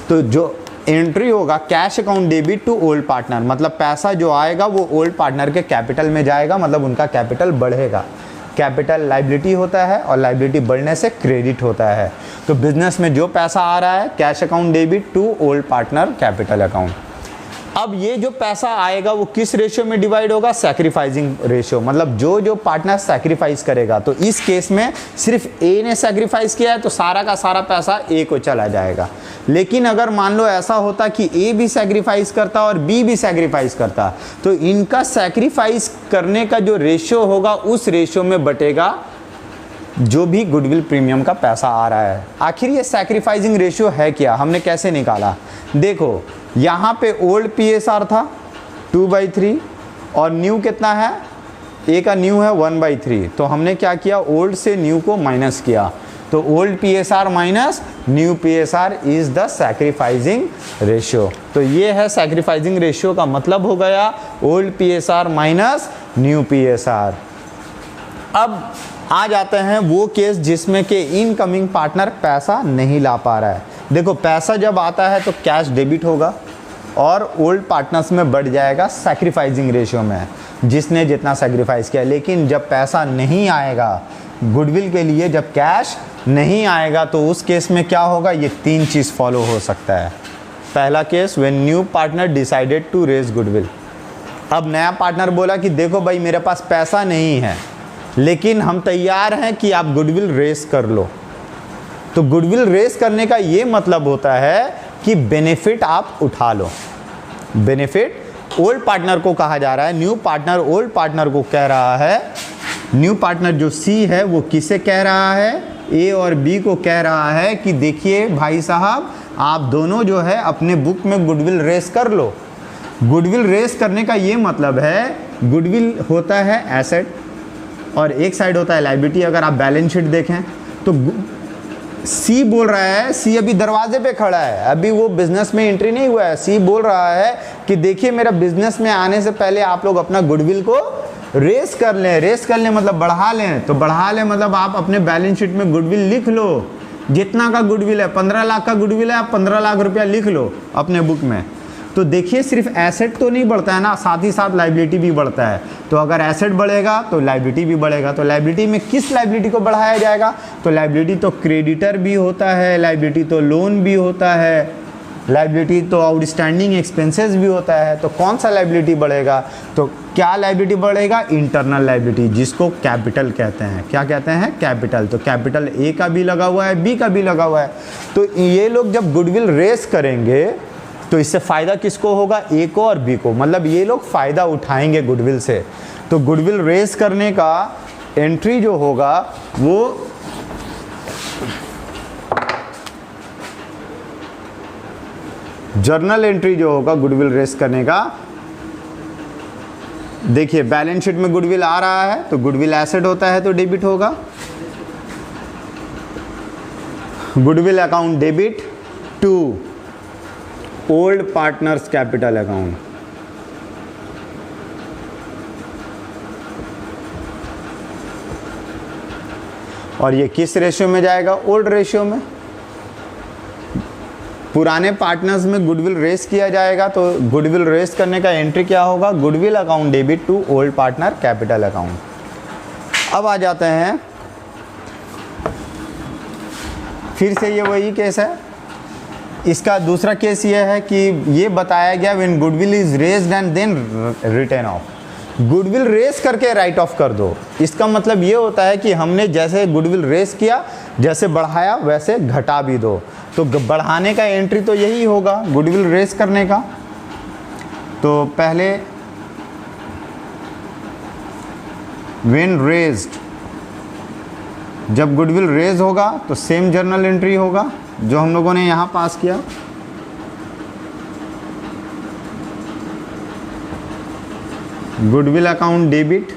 तो जो एंट्री होगा cash account debit to old partner, मतलब पैसा जो आएगा वो ओल्ड पार्टनर के कैपिटल में जाएगा, मतलब उनका कैपिटल बढ़ेगा। कैपिटल लाइबिलिटी होता है और लाइबिलिटी बढ़ने से क्रेडिट होता है। तो बिजनेस में जो पैसा आ रहा है cash account debit to old partner capital account. अब ये जो पैसा आएगा वो किस रेशियो में डिवाइड होगा, सैक्रिफाइसिंग रेशियो, मतलब जो जो पार्टनर सैक्रिफाइस करेगा। तो इस केस में सिर्फ ए ने सैक्रिफाइस किया है तो सारा का सारा पैसा ए को चला जाएगा। लेकिन अगर मान लो ऐसा होता कि ए भी सैक्रिफाइस करता और बी भी सैक्रिफाइस करता, तो इनका सैक्रिफाइस करने का जो रेशियो होगा उस रेशियो में बटेगा जो भी गुडविल प्रीमियम का पैसा आ रहा है। आखिर ये सैक्रिफाइसिंग रेशियो है क्या, हमने कैसे निकाला, देखो यहाँ पे ओल्ड PSR था 2/3 और न्यू कितना है, ए का न्यू है 1/3। तो हमने क्या किया, ओल्ड से न्यू को माइनस किया। तो old PSR minus new PSR is the sacrificing ratio. तो ये है सैक्रिफाइसिंग रेशियो का मतलब हो गया old PSR minus new PSR। अब आ जाते हैं वो केस जिसमें कि इनकमिंग पार्टनर पैसा नहीं ला पा रहा है। देखो पैसा जब आता है तो कैश डेबिट होगा और ओल्ड पार्टनर्स में बढ़ जाएगा सैक्रिफाइसिंग रेशियो में, जिसने जितना सैक्रिफाइस किया। लेकिन जब पैसा नहीं आएगा गुडविल के लिए, जब कैश नहीं आएगा, तो उस केस में क्या होगा, ये 3 चीज़ फॉलो हो सकता है। पहला case, when new partner decided to raise goodwill. अब नया पार्टनर बोला कि देखो भाई मेरे पास पैसा नहीं है लेकिन हम तैयार हैं कि आप गुडविल रेस कर लो। तो गुडविल रेस करने का ये मतलब होता है कि बेनिफिट आप उठा लो। बेनिफिट ओल्ड पार्टनर को कहा जा रहा है, न्यू पार्टनर ओल्ड पार्टनर को कह रहा है। न्यू पार्टनर जो सी है वो किसे कह रहा है, ए और बी को कह रहा है कि देखिए भाई साहब आप दोनों जो है अपने बुक में गुडविल रेस कर लो। गुडविल रेस करने का ये मतलब है, गुडविल होता है एसेट और एक साइड होता है लायबिलिटी। अगर आप बैलेंस शीट देखें तो सी बोल रहा है, सी अभी दरवाजे पे खड़ा है, अभी वो बिजनेस में एंट्री नहीं हुआ है। सी बोल रहा है कि देखिए मेरा बिजनेस में आने से पहले आप लोग अपना गुडविल को रेस कर लें। रेस कर लें मतलब बढ़ा लें, तो बढ़ा लें मतलब आप अपने बैलेंस शीट में गुडविल लिख लो। जितना का गुडविल है, 15 लाख का गुडविल है, आप 15 लाख रुपया लिख लो अपने बुक में। तो देखिए सिर्फ एसेट तो नहीं बढ़ता है ना, साथ ही साथ लायबिलिटी भी बढ़ता है। तो अगर एसेट बढ़ेगा तो लायबिलिटी भी बढ़ेगा। तो लायबिलिटी में किस लायबिलिटी को बढ़ाया जाएगा, तो लायबिलिटी तो क्रेडिटर भी होता है, लायबिलिटी तो लोन भी होता है, लायबिलिटी तो आउटस्टैंडिंग एक्सपेंसेस भी होता है। तो कौन सा लायबिलिटी बढ़ेगा, तो क्या लायबिलिटी बढ़ेगा, इंटरनल लायबिलिटी, जिसको कैपिटल कहते हैं। क्या कहते हैं, कैपिटल। तो कैपिटल ए का भी लगा हुआ है, बी का भी लगा हुआ है। तो ये लोग जब गुडविल रेस करेंगे तो इससे फ़ायदा किसको होगा, ए को और बी को। मतलब ये लोग फ़ायदा उठाएंगे गुडविल से। तो गुडविल रेस करने का एंट्री जो होगा वो जर्नल एंट्री जो होगा गुडविल रेस करने का, देखिए बैलेंस शीट में गुडविल आ रहा है तो गुडविल एसेट होता है तो डेबिट होगा। Goodwill account debit to old partners capital account. और ये किस रेशियो में जाएगा, ओल्ड रेशियो में। पुराने पार्टनर्स में गुडविल रेस किया जाएगा तो गुडविल रेस करने का एंट्री क्या होगा, goodwill account debit to old partner capital account. अब आ जाते हैं, फिर से ये वही केस है। इसका दूसरा केस ये है कि ये बताया गया when goodwill is raised and then written off. Goodwill raise करके राइट ऑफ कर दो। इसका मतलब ये होता है कि हमने जैसे गुडविल रेस किया, जैसे बढ़ाया वैसे घटा भी दो। तो बढ़ाने का एंट्री तो यही होगा गुडविल रेस करने का। तो पहले व्हेन रेज्ड, जब गुडविल रेज होगा तो सेम जर्नल एंट्री होगा जो हम लोगों ने यहाँ पास किया। Goodwill account debit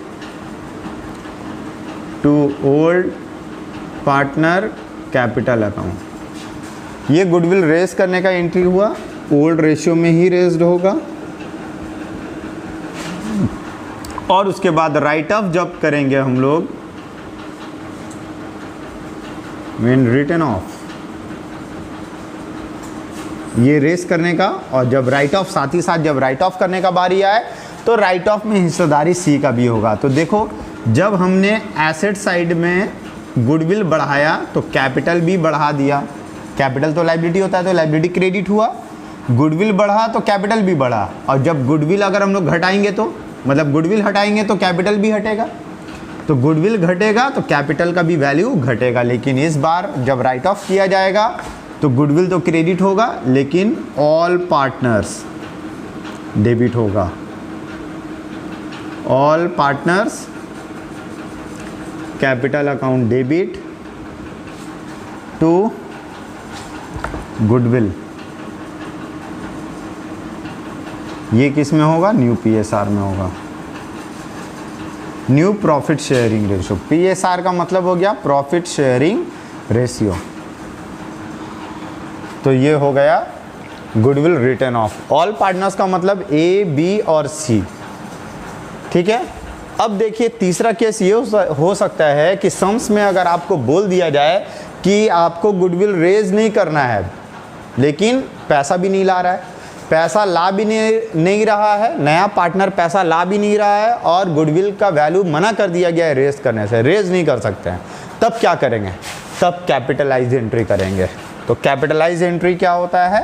to old partner capital account. ये गुडविल रेज करने का एंट्री हुआ, ओल्ड रेशियो में ही रेज्ड होगा। और उसके बाद राइट ऑफ जब करेंगे हम लोग व्हेन रिटन ऑफ, ये रेस करने का। और जब राइट ऑफ, साथ ही साथ जब राइट ऑफ करने का बारी आए तो राइट ऑफ में हिस्सेदारी सी का भी होगा। तो देखो जब हमने एसेट साइड में गुडविल बढ़ाया तो कैपिटल भी बढ़ा दिया। कैपिटल तो लायबिलिटी होता है तो लायबिलिटी क्रेडिट हुआ, गुडविल बढ़ा तो कैपिटल भी बढ़ा। और जब गुडविल अगर हम लोग घटाएंगे तो मतलब गुडविल हटाएंगे तो कैपिटल भी हटेगा। तो गुडविल घटेगा तो कैपिटल का भी वैल्यू घटेगा। लेकिन इस बार जब राइट ऑफ किया जाएगा तो गुडविल तो क्रेडिट होगा लेकिन ऑल पार्टनर्स डेबिट होगा। All partners capital account debit to goodwill. ये किस में होगा, न्यू पीएसआर में होगा, new profit sharing ratio. PSR का मतलब हो गया प्रॉफिट शेयरिंग रेशियो। तो ये हो गया goodwill return of. All partners का मतलब ए, बी और सी। ठीक है। अब देखिए तीसरा केस ये हो सकता है कि सम्स में अगर आपको बोल दिया जाए कि आपको गुडविल रेज नहीं करना है, लेकिन पैसा भी नहीं ला रहा है, पैसा ला भी नहीं रहा है, नया पार्टनर पैसा ला भी नहीं रहा है, और गुडविल का वैल्यू मना कर दिया गया है रेज करने से, रेज नहीं कर सकते हैं। तब क्या करेंगे? तब कैपिटलाइज एंट्री करेंगे। तो कैपिटलाइज एंट्री क्या होता है?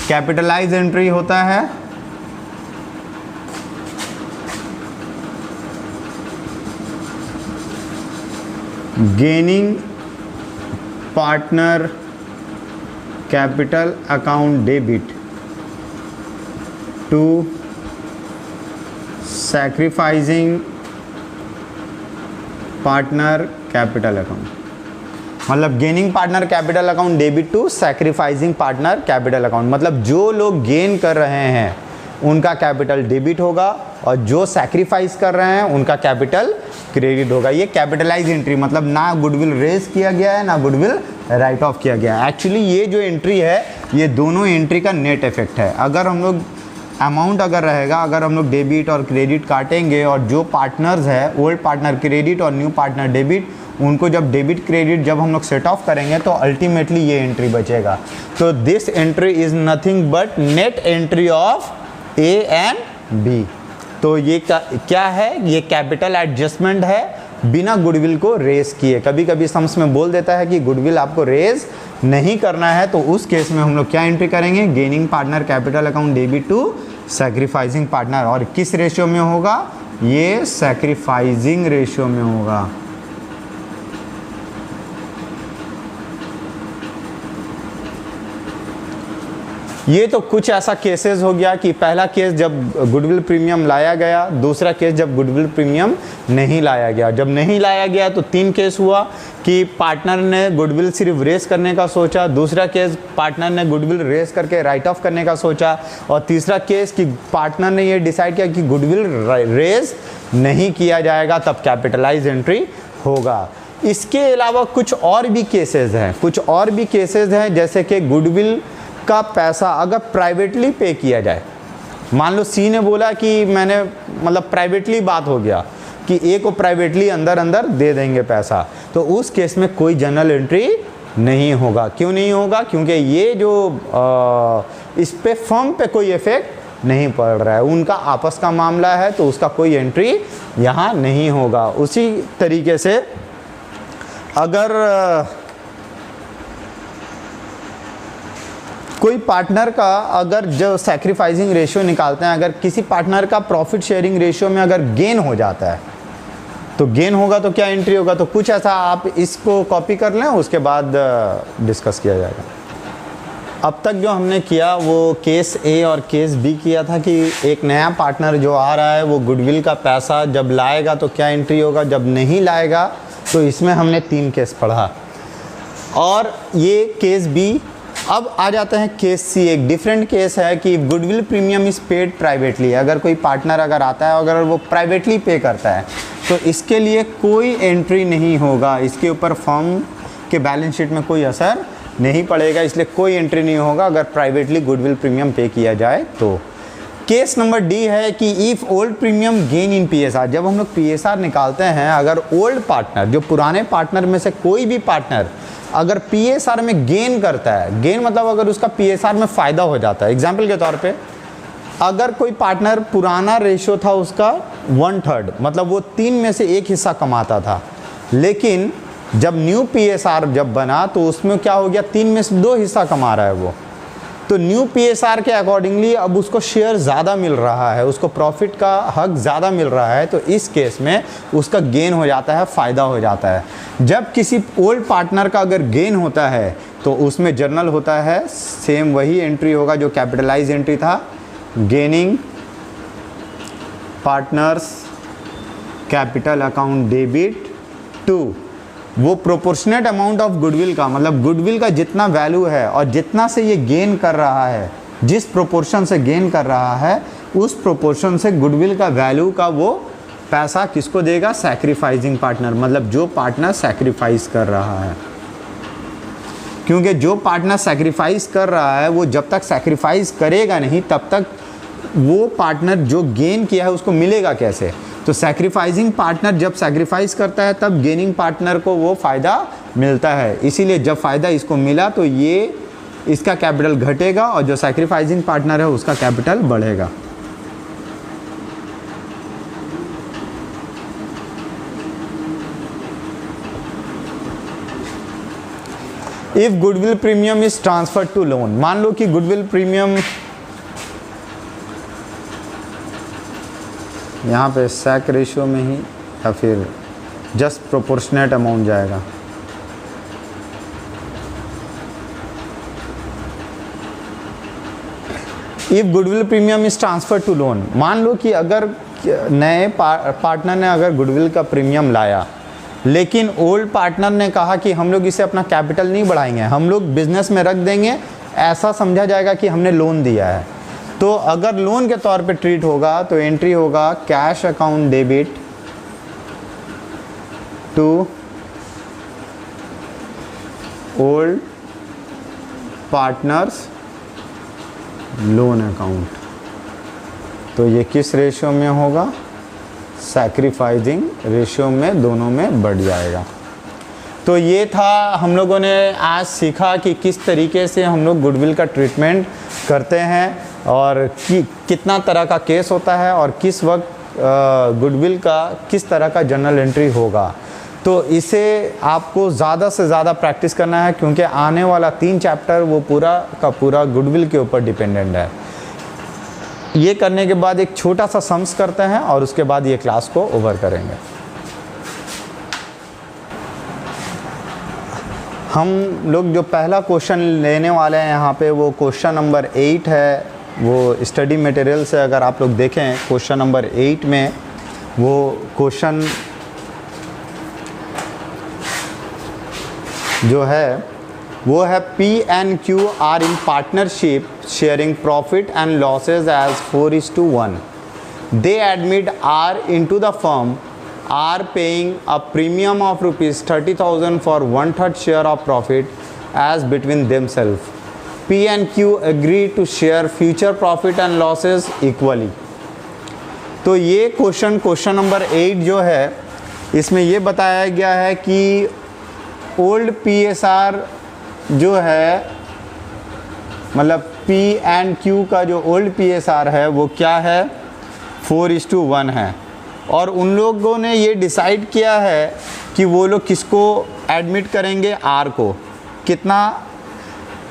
कैपिटलाइज एंट्री होता है gaining partner capital account debit to sacrificing partner capital account, मतलब gaining partner capital account debit to sacrificing partner capital account, मतलब जो लोग गेन कर रहे हैं उनका कैपिटल डेबिट होगा और जो सैक्रिफाइस कर रहे हैं उनका कैपिटल क्रेडिट होगा। ये कैपिटलाइज एंट्री, मतलब ना गुडविल रेज किया गया है ना गुडविल राइट ऑफ किया गया है। एक्चुअली ये जो एंट्री है ये दोनों एंट्री का नेट इफेक्ट है। अगर हम लोग अमाउंट अगर रहेगा, अगर हम लोग डेबिट और क्रेडिट काटेंगे और जो पार्टनर्स है ओल्ड पार्टनर क्रेडिट और न्यू पार्टनर डेबिट, उनको जब डेबिट क्रेडिट जब हम लोग सेट ऑफ करेंगे तो अल्टीमेटली ये एंट्री बचेगा। तो this entry is nothing but net entry of A and B. तो ये क्या है? ये कैपिटल एडजस्टमेंट है बिना गुडविल को रेज किए। कभी कभी सम्स में बोल देता है कि गुडविल आपको रेज नहीं करना है, तो उस केस में हम लोग क्या एंट्री करेंगे? Gaining partner capital account debit to sacrificing partner. और किस रेशियो में होगा? ये सैक्रिफाइसिंग रेशियो में होगा। ये तो कुछ ऐसा केसेस हो गया कि पहला केस जब गुडविल प्रीमियम लाया गया, दूसरा केस जब गुडविल प्रीमियम नहीं लाया गया। जब नहीं लाया गया तो 3 केस हुआ कि पार्टनर ने गुडविल सिर्फ रेस करने का सोचा, दूसरा केस पार्टनर ने गुडविल रेस करके राइट ऑफ करने का सोचा, और तीसरा केस कि पार्टनर ने ये डिसाइड किया कि गुडविल रेस नहीं किया जाएगा, तब कैपिटलाइज एंट्री होगा। इसके अलावा कुछ और भी केसेस हैं, जैसे कि गुडविल का पैसा अगर प्राइवेटली पे किया जाए। मान लो सी ने बोला कि मैंने मतलब प्राइवेटली बात हो गया कि ए को प्राइवेटली अंदर दे देंगे पैसा, तो उस केस में कोई जनरल एंट्री नहीं होगा। क्यों नहीं होगा? क्योंकि ये जो इस पे फर्म पे कोई इफेक्ट नहीं पड़ रहा है, उनका आपस का मामला है, तो उसका कोई एंट्री यहाँ नहीं होगा। उसी तरीके से अगर कोई पार्टनर का अगर जो सैक्रिफाइसिंग रेशियो निकालते हैं, अगर किसी पार्टनर का प्रॉफिट शेयरिंग रेशियो में अगर गेन हो जाता है, तो गेन होगा तो क्या एंट्री होगा? तो कुछ ऐसा आप इसको कॉपी कर लें, उसके बाद डिस्कस किया जाएगा। अब तक जो हमने किया वो केस ए और केस बी किया था कि एक नया पार्टनर जो आ रहा है वो गुडविल का पैसा जब लाएगा तो क्या एंट्री होगा, जब नहीं लाएगा तो इसमें हमने 3 केस पढ़ा। और ये केस बी। अब आ जाते हैं केस सी। एक डिफरेंट केस है कि goodwill premium is paid privately. अगर कोई पार्टनर अगर आता है, अगर वो प्राइवेटली पे करता है, तो इसके लिए कोई एंट्री नहीं होगा, इसके ऊपर फर्म के बैलेंस शीट में कोई असर नहीं पड़ेगा, इसलिए कोई एंट्री नहीं होगा अगर प्राइवेटली गुडविल प्रीमियम पे किया जाए तो। केस नंबर डी है कि if old premium gain in PSR. जब हम लोग पीएसआर निकालते हैं, अगर ओल्ड पार्टनर, जो पुराने पार्टनर में से कोई भी पार्टनर अगर पीएसआर में गेन करता है, गेन मतलब अगर उसका पीएसआर में फ़ायदा हो जाता है। एग्जाम्पल के तौर पे अगर कोई पार्टनर पुराना रेशियो था उसका 1/3, मतलब वो 3 में से 1 हिस्सा कमाता था, लेकिन जब न्यू पीएसआर जब बना तो उसमें क्या हो गया, 3 में से 2 हिस्सा कमा रहा है वो, तो न्यू पीएसआर के अकॉर्डिंगली अब उसको शेयर ज़्यादा मिल रहा है, उसको प्रॉफिट का हक ज़्यादा मिल रहा है, तो इस केस में उसका गेन हो जाता है, फ़ायदा हो जाता है। जब किसी ओल्ड पार्टनर का अगर गेन होता है तो उसमें जर्नल होता है, सेम वही एंट्री होगा जो कैपिटलाइज एंट्री था, gaining partners capital account debit to वो प्रोपोर्शनेट अमाउंट ऑफ गुडविल का, मतलब गुडविल का जितना वैल्यू है और जितना से ये गेन कर रहा है, जिस प्रोपोर्शन से गेन कर रहा है उस प्रोपोर्शन से गुडविल का वैल्यू का वो पैसा किसको देगा, सैक्रिफाइसिंग पार्टनर, मतलब जो पार्टनर सैक्रिफाइस कर रहा है। क्योंकि जो पार्टनर सैक्रिफाइस कर रहा है वो जब तक सैक्रिफाइस करेगा नहीं तब तक वो पार्टनर जो गेन किया है उसको मिलेगा कैसे। तो सैक्रिफाइसिंग पार्टनर जब सैक्रिफाइस करता है तब गेनिंग पार्टनर को वो फ़ायदा मिलता है, इसीलिए जब फ़ायदा इसको मिला तो ये इसका कैपिटल घटेगा और जो सैक्रिफाइसिंग पार्टनर है उसका कैपिटल बढ़ेगा। If goodwill premium is transferred to loan, मान लो कि गुडविल प्रीमियम यहाँ पे सैक रेशियो में ही या फिर जस्ट प्रोपोर्शनेट अमाउंट जाएगा। If goodwill premium is transfer to loan, मान लो कि अगर नए पार्टनर ने अगर गुडविल का प्रीमियम लाया लेकिन ओल्ड पार्टनर ने कहा कि हम लोग इसे अपना कैपिटल नहीं बढ़ाएंगे, हम लोग बिजनेस में रख देंगे, ऐसा समझा जाएगा कि हमने लोन दिया है। तो अगर लोन के तौर पे ट्रीट होगा तो एंट्री होगा cash account debit to old partners loan account. तो ये किस रेशियो में होगा? सैक्रिफाइसिंग रेशियो में, दोनों में बढ़ जाएगा। तो ये था हम लोगों ने आज सीखा कि किस तरीके से हम लोग गुडविल का ट्रीटमेंट करते हैं और कितना तरह का केस होता है और किस वक्त गुडविल का किस तरह का जर्नल एंट्री होगा। तो इसे आपको ज़्यादा से ज़्यादा प्रैक्टिस करना है क्योंकि आने वाला 3 चैप्टर वो पूरा का पूरा गुडविल के ऊपर डिपेंडेंट है। ये करने के बाद एक छोटा सा सम्स करते हैं और उसके बाद ये क्लास को ओवर करेंगे। हम लोग जो पहला क्वेश्चन लेने वाले हैं यहाँ पे वो क्वेश्चन नंबर 8 है। वो स्टडी मटेरियल से अगर आप लोग देखें क्वेश्चन नंबर 8 में वो क्वेश्चन जो है वो है P&Q are in partnership sharing profit and losses as 4:1। They admit R into the firm, R paying a premium of ₹30,000 for 1/3 share of profit as between themselves. P&Q agree to share future profit and losses equally. तो ये question number 8 जो है इसमें ये बताया गया है कि ओल्ड PSR जो है मतलब P&Q का जो ओल्ड PSR है वो क्या है? 4:1 है। और उन लोगों ने ये डिसाइड किया है कि वो लोग किसको एडमिट करेंगे? R को। कितना?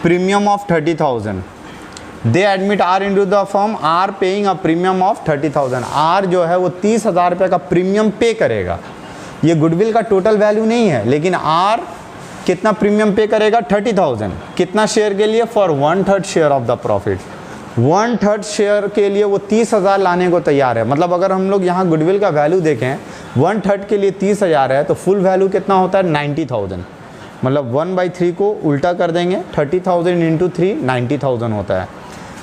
Premium of 30,000। They admit R into the firm, R paying a premium of 30,000। R जो है वो 30,000 रुपये का प्रीमियम पे करेगा। ये गुडविल का टोटल वैल्यू नहीं है लेकिन R कितना प्रीमियम पे करेगा? 30,000। कितना शेयर के लिए? For 1/3 share of the profit. 1/3 share के लिए वो 30,000 लाने को तैयार है। मतलब अगर हम लोग यहाँ गुडविल का वैल्यू देखें 1/3 के लिए 30,000 है तो फुल वैल्यू कितना होता है? 90,000। मतलब 1/3 को उल्टा कर देंगे, 30,000 इंटू 3 90,000 होता है।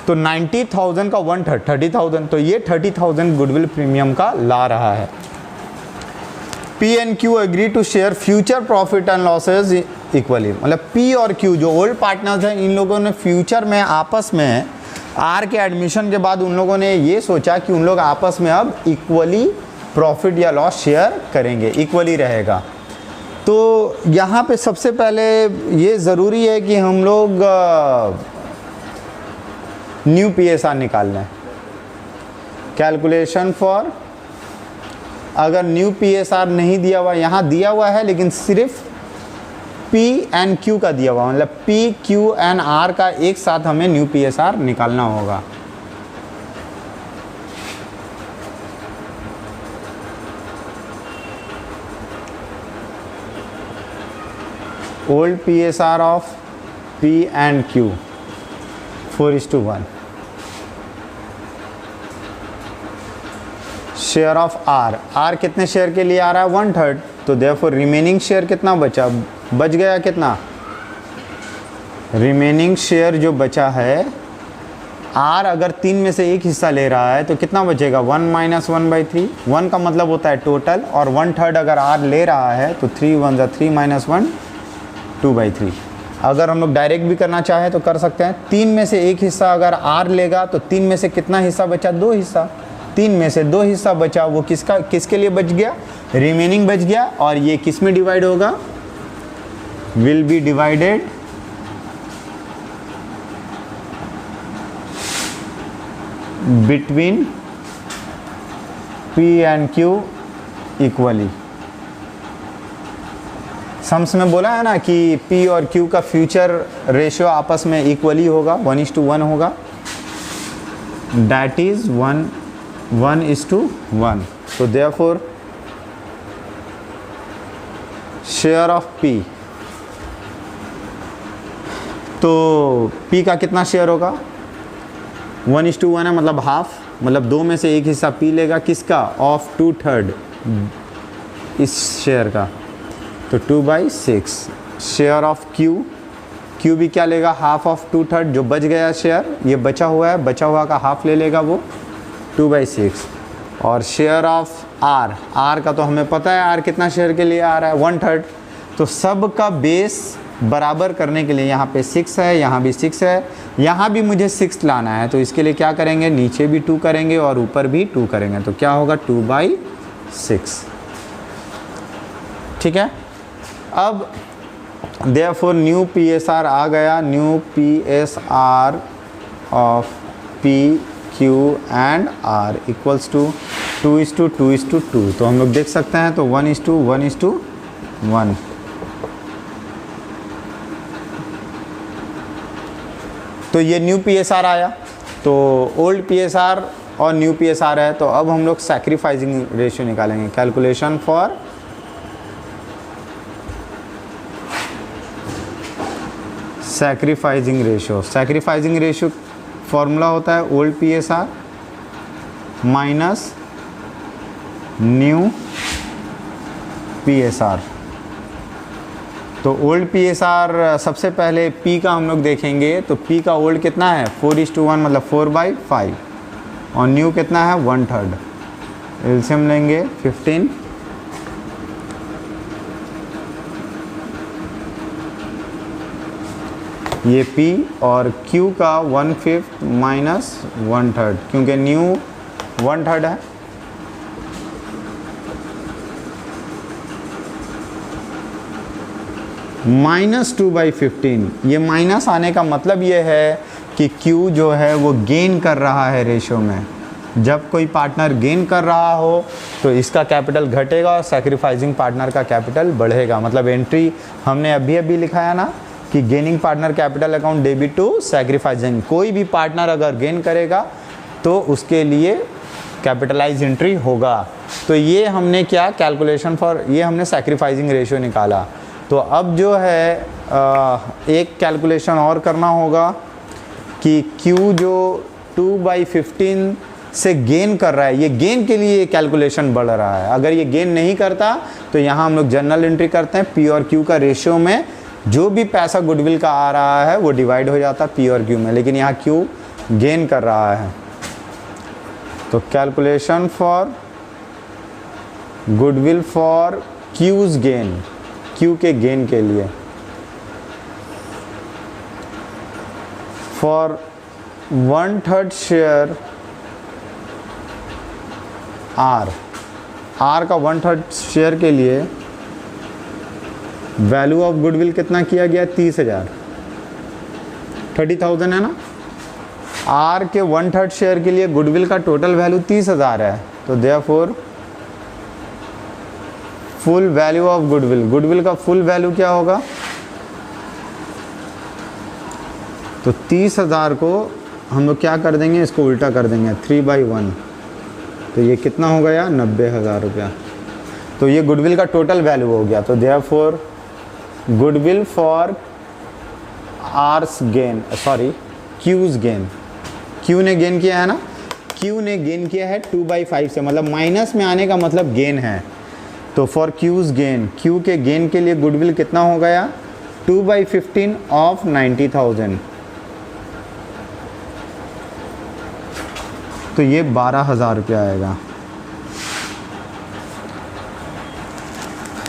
तो 90,000 का 1/3 30,000, तो ये 30,000 गुडविल प्रीमियम का ला रहा है। P&Q agree to share future profit and losses equally. मतलब P और Q जो ओल्ड पार्टनर्स हैं इन लोगों ने फ्यूचर में आपस में R के एडमिशन के बाद उन लोगों ने ये सोचा कि उन लोग आपस में अब इक्वली प्रॉफिट या लॉस शेयर करेंगे, इक्वली रहेगा। तो यहाँ पे सबसे पहले ये ज़रूरी है कि हम लोग न्यू PSR निकाल लें। कैलकुलेशन फॉर, अगर न्यू PSR नहीं दिया हुआ, यहाँ दिया हुआ है लेकिन सिर्फ P&Q का दिया हुआ, मतलब P, Q and R का एक साथ हमें न्यू PSR निकालना होगा। Old PSR of P&Q 4:1। Share of R कितने शेयर के लिए आ रहा है? 1/3। तो देयरफॉर रिमेनिंग शेयर कितना बचा? बच गया कितना? रिमेनिंग शेयर जो बचा है R अगर 3 में से एक हिस्सा ले रहा है तो कितना बचेगा? 1 - 1/3। 1 का मतलब होता है टोटल और 1/3 अगर R ले रहा है तो 3 × 1 = 3 - 1 2/3। अगर हम लोग डायरेक्ट भी करना चाहें तो कर सकते हैं। 3 में से एक हिस्सा अगर R लेगा तो 3 में से कितना हिस्सा बचा? 2 हिस्सा। 3 में से 2 हिस्सा बचा, वो किसके लिए बच गया, रिमेनिंग बच गया, और ये किस में डिवाइड होगा, will be divided between P and Q equally. Sums में बोला है ना कि P और Q का फ्यूचर रेशियो आपस में इक्वली होगा, 1:1 होगा, दैट इज 1:1। तो देयरफॉर शेयर ऑफ P, तो P का कितना शेयर होगा, 1:1 है, मतलब हाफ, मतलब 2 में से 1 हिस्सा P लेगा, किसका, ऑफ 2/3 इस शेयर का, तो 2/6। शेयर ऑफ Q भी क्या लेगा, हाफ ऑफ 2/3, जो बच गया शेयर, ये बचा हुआ है, बचा हुआ का हाफ ले लेगा वो 2/6। और शेयर ऑफ R का तो हमें पता है R कितना शेयर के लिए आ रहा है, 1/3। तो सब का बेस बराबर करने के लिए यहाँ पे 6 है, यहाँ भी 6 है, यहाँ भी मुझे 6 लाना है, तो इसके लिए क्या करेंगे, नीचे भी 2 करेंगे और ऊपर भी 2 करेंगे, तो क्या होगा 2/6। ठीक है। अब देयरफॉर न्यू PSR आ गया, new PSR of P, Q and R equals to 2:2:2। तो हम लोग देख सकते हैं, तो 1:1:1। तो ये न्यू PSR आया, तो ओल्ड PSR और न्यू PSR है, तो अब हम लोग सैक्रिफाइसिंग रेशियो निकालेंगे, calculation for sacrificing ratio formula होता है old PSR minus new PSR। तो ओल्ड PSR सबसे पहले P का हम लोग देखेंगे, तो P का ओल्ड कितना है, 4:1, मतलब 4/5, और न्यू कितना है, 1/3। एलसीएम लेंगे 15, ये P और Q का 1/5 माइनस 1/3, क्योंकि न्यू 1/3 है, -2/15। ये माइनस आने का मतलब ये है कि Q जो है वो गेन कर रहा है रेशियो में। जब कोई पार्टनर गेन कर रहा हो तो इसका कैपिटल घटेगा और सैक्रिफाइसिंग पार्टनर का कैपिटल बढ़ेगा। मतलब एंट्री हमने अभी लिखा है ना कि gaining partner capital account debit to sacrificing. कोई भी पार्टनर अगर गेन करेगा तो उसके लिए कैपिटलाइज एंट्री होगा। तो ये हमने क्या कैलकुलेशन फॉर, ये हमने सैक्रिफाइसिंग रेशियो निकाला। तो अब जो है एक कैलकुलेशन और करना होगा कि Q जो 2/15 से गेन कर रहा है, ये गेन के लिए कैलकुलेशन बढ़ रहा है। अगर ये गेन नहीं करता तो यहाँ हम लोग जनरल एंट्री करते हैं, P और Q का रेशियो में जो भी पैसा गुडविल का आ रहा है वो डिवाइड हो जाता है P और Q में, लेकिन यहाँ Q गेन कर रहा है। तो calculation for goodwill for Q's gain, Q के गेन के लिए, फॉर 1/3 शेयर R का 1/3 शेयर के लिए वैल्यू ऑफ गुडविल कितना किया गया, 30,000, 30,000 है ना। R के 1/3 शेयर के लिए गुडविल का टोटल वैल्यू 30,000 है। तो therefore full value of goodwill, goodwill का फुल वैल्यू क्या होगा, तो 30,000 को हम लोग क्या कर देंगे, इसको उल्टा कर देंगे 3/1। तो ये कितना हो गया, 90,000 रुपया। तो ये गुडविल का टोटल वैल्यू हो गया। तो therefore goodwill for R's gain, sorry Q's gain, Q ने गेन किया है ना, Q ने गेन किया है 2/5 से, मतलब माइनस में आने का मतलब गेन है। तो फॉर Q's गेन, Q के गेन के लिए गुडविल कितना हो गया, 2/15 ऑफ 90,000। तो ये 12,000 रुपया आएगा।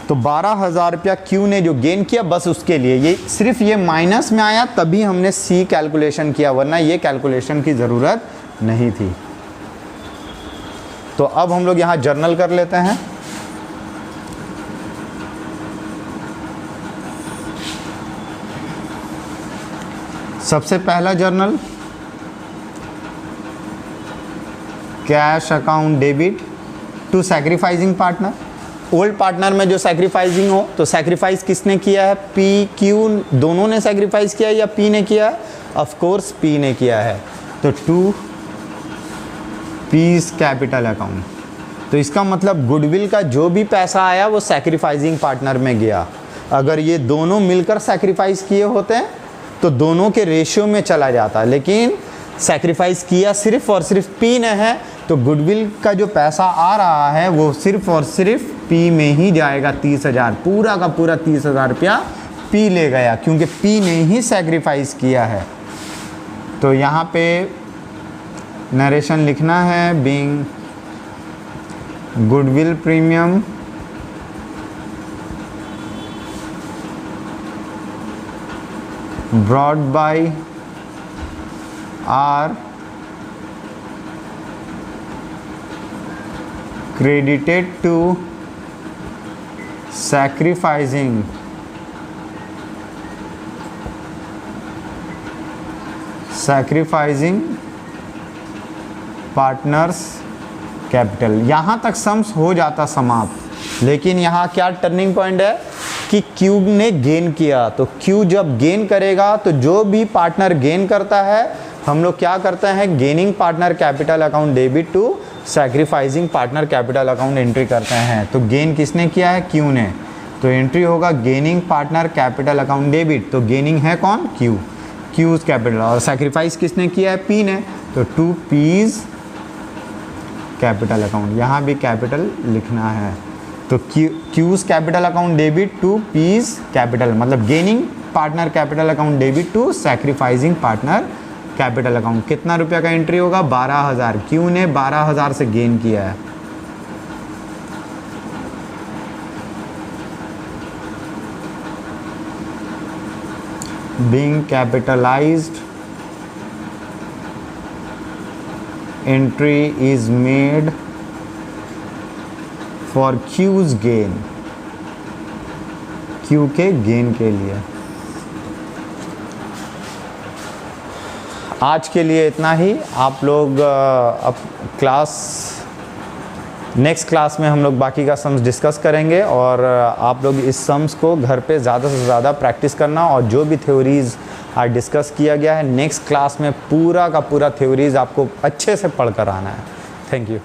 तो 12,000 रुपया Q ने जो गेन किया बस उसके लिए, ये सिर्फ ये माइनस में आया तभी हमने C कैलकुलेशन किया, वरना ये कैलकुलेशन की ज़रूरत नहीं थी। तो अब हम लोग यहाँ जर्नल कर लेते हैं। सबसे पहला journal, cash account debit to sacrificing partner. Old partner में जो सैक्रिफाइसिंग हो, तो सैक्रिफाइस किसने किया है? पी क्यू दोनों ने सैक्रिफाइस किया है या पी ने किया है? ऑफ कोर्स पी ने किया है। तो टू पीस कैपिटल अकाउंट, तो इसका मतलब गुडविल का जो भी पैसा आया वो सैक्रिफाइसिंग पार्टनर में गया। अगर ये दोनों मिलकर सैक्रिफाइस किए होते हैं तो दोनों के रेशियो में चला जाता, लेकिन सैक्रिफाइस किया सिर्फ और सिर्फ पी ने है, तो गुडविल का जो पैसा आ रहा है वो सिर्फ और सिर्फ पी में ही जाएगा। 30,000 पूरा का पूरा 30,000 रुपया पी ले गया, क्योंकि पी ने ही सैक्रिफाइस किया है। तो यहाँ पे नरेशन लिखना है, being goodwill premium brought by are credited to sacrificing partners capital. यहाँ तक सम्स हो जाता समाप्त, लेकिन यहाँ क्या टर्निंग पॉइंट है कि क्यू ने गेन किया। तो क्यू जब गेन करेगा तो जो भी पार्टनर गेन करता है, हम लोग क्या करते हैं? Gaining partner capital account debit to sacrificing partner capital account entry करते हैं। तो गेन किसने किया है? क्यू ने। तो एंट्री होगा gaining partner capital account debit. तो गेनिंग है कौन? Q, cues capital. और सैक्रिफाइस किसने किया है? पी ने। तो टू पीज कैपिटल अकाउंट, यहाँ भी कैपिटल लिखना है। तो Q's capital account debit to P's capital, मतलब gaining partner capital account debit to sacrificing partner capital account. कितना रुपया का एंट्री होगा? 12,000। क्यू ने 12,000 से गेन किया है। Being capitalised, entry is made for Q's gain, Q के गेन के लिए। आज के लिए इतना ही। आप लोग अब नेक्स्ट क्लास में हम लोग बाकी का सम्स डिस्कस करेंगे, और आप लोग इस सम्स को घर पे ज़्यादा से ज़्यादा प्रैक्टिस करना, और जो भी थ्योरीज़ आज डिस्कस किया गया है नेक्स्ट क्लास में पूरा का पूरा थ्योरीज़ आपको अच्छे से पढ़ कर आना है। Thank you.